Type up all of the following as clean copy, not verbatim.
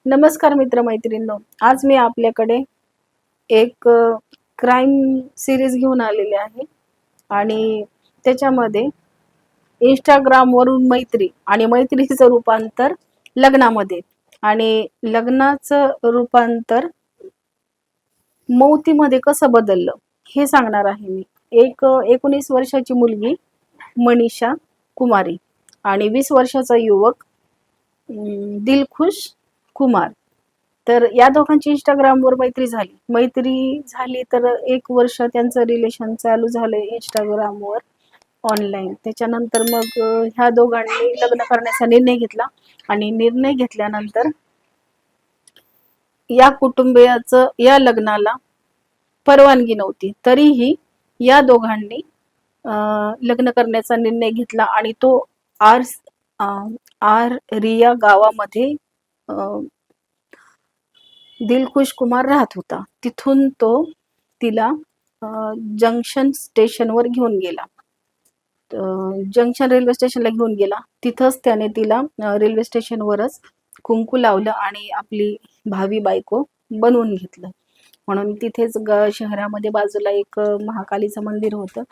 नमस्कार मित्रमैत्रिणींनो, आज मी आपल्याकडे एक क्राईम सिरीज घेऊन आलेली आहे आणि त्याच्यामध्ये इंस्टाग्राम वरून मैत्री आणि मैत्रीचं रूपांतर लग्नामध्ये आणि लग्नाचं रूपांतर मौतीमध्ये कसं बदललं हे सांगणार आहे मी। एक 19 वर्षाची मुलगी मनीषा कुमारी आणि 20 वर्षाचा युवक दिलखुश कुमार। तर या दोघांची इंस्टाग्रामवर मैत्री झाली तर 1 वर्ष त्यांचं रिलेशन चालू झालं इंस्टाग्रामवर ऑनलाईन। त्याच्यानंतर मग ह्या दोघांनी लग्न करण्याचा निर्णय घेतला आणि निर्णय घेतल्यानंतर या कुटुंबियाचं या लग्नाला परवानगी नव्हती, तरीही या दोघांनी लग्न करण्याचा निर्णय घेतला आणि तो आर रिया गावामध्ये दिलखुश कुमार राहत होता। तिथून तो तिला जंक्शन स्टेशनवर घेऊन गेला, जंक्शन रेल्वे स्टेशनला घेऊन गेला। तिथंच त्याने तिला रेल्वे स्टेशनवरच कुंकू लावलं आणि आपली भावी बायको बनवून घेतलं। म्हणून तिथेच शहरामध्ये बाजूला एक महाकालीचं मंदिर होतं।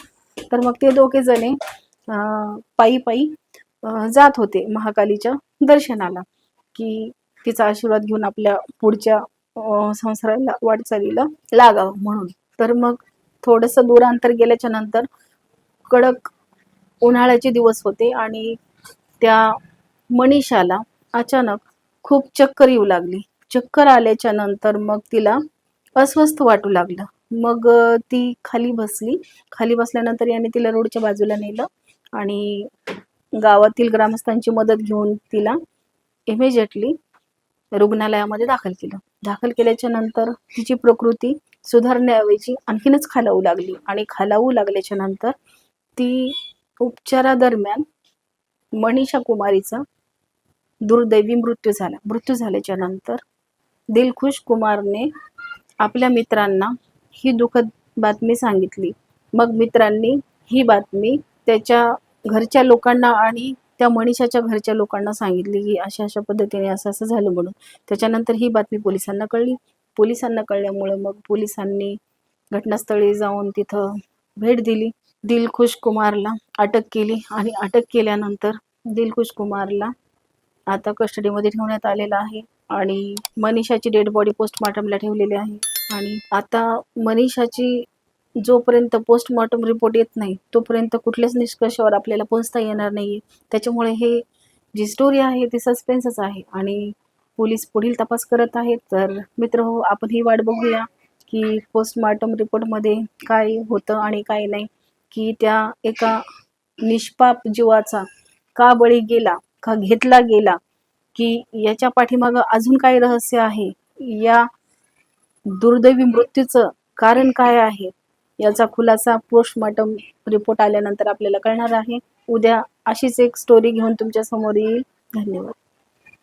तर मग ते दोघे जणे पायी पायी जात होते महाकालीच्या दर्शनाला, की तिचा आशीर्वाद घेऊन आपल्या पुढच्या संसाराला वाटचालीला लागावं म्हणून। तर मग थोडंसं दूर अंतर गेल्याच्या नंतर कडक उन्हाळ्याचे दिवस होते आणि त्या मनीषाला अचानक खूप चक्कर येऊ लागली। चक्कर आल्याच्या नंतर मग तिला अस्वस्थ वाटू लागलं। मग ती खाली बसली। खाली बसल्यानंतर याने तिला रोडच्या बाजूला नेलं आणि गावातील ग्रामस्थांची मदत घेऊन तिला इमिजिएटली रुग्णालयामध्ये दाखल केलं। दाखल केल्याच्या नंतर तिची प्रकृती सुधारण्याऐवजी आणखीनच खालावू लागली आणि खालावू लागल्याच्या नंतर ती उपचारादरम्यान मनीषा कुमारीचा दुर्दैवी मृत्यू झाला। मृत्यू झाल्याच्या नंतर दिलखुश कुमारने आपल्या मित्रांना ही दुःखद बातमी सांगितली। मग मित्रांनी ही बातमी त्याच्या घरच्या लोकांना आणि त्या मनीषाच्या घरच्या लोकांना सांगितली की अशा अशा पद्धतीने असं असं झालं म्हणून। त्याच्यानंतर ही बातमी पोलिसांना कळली। पोलिसांना कळल्यामुळे मग पोलिसांनी घटनास्थळी जाऊन तिथं भेट दिली। दिलखुश कुमारला अटक केली आणि अटक केल्यानंतर दिलखुश कुमारला आता कस्टडीमध्ये ठेवण्यात आलेला आहे आणि मनीषाची डेड बॉडी पोस्टमॉर्टमला ठेवलेली आहे। आणि आता मनीषाची जोपर्यंत पोस्टमॉर्टम रिपोर्ट येत नाही तोपर्यंत कुठल्याच निष्कर्षावर आपल्याला पोहोचता येणार नाही। त्याच्यामुळे हे जी स्टोरी आहे ती सस्पेन्सच आहे आणि पोलीस पुढील तपास करत आहेत। तर मित्रहो, आपण ही वाट बघूया की पोस्टमॉर्टम रिपोर्टमध्ये काय होतं आणि काय नाही, की त्या एका निष्पाप जीवाचा का बळी गेला, का घेतला गेला, की याच्या पाठीमागं अजून काय रहस्य आहे, या दुर्दैवी मृत्यूचं कारण काय आहे याचा खुलासा पोस्टमॉर्टम रिपोर्ट आल्यानंतर आपल्याला कळणार आहे। उद्या अशीच एक स्टोरी घेऊन तुमच्या समोर येईल। धन्यवाद।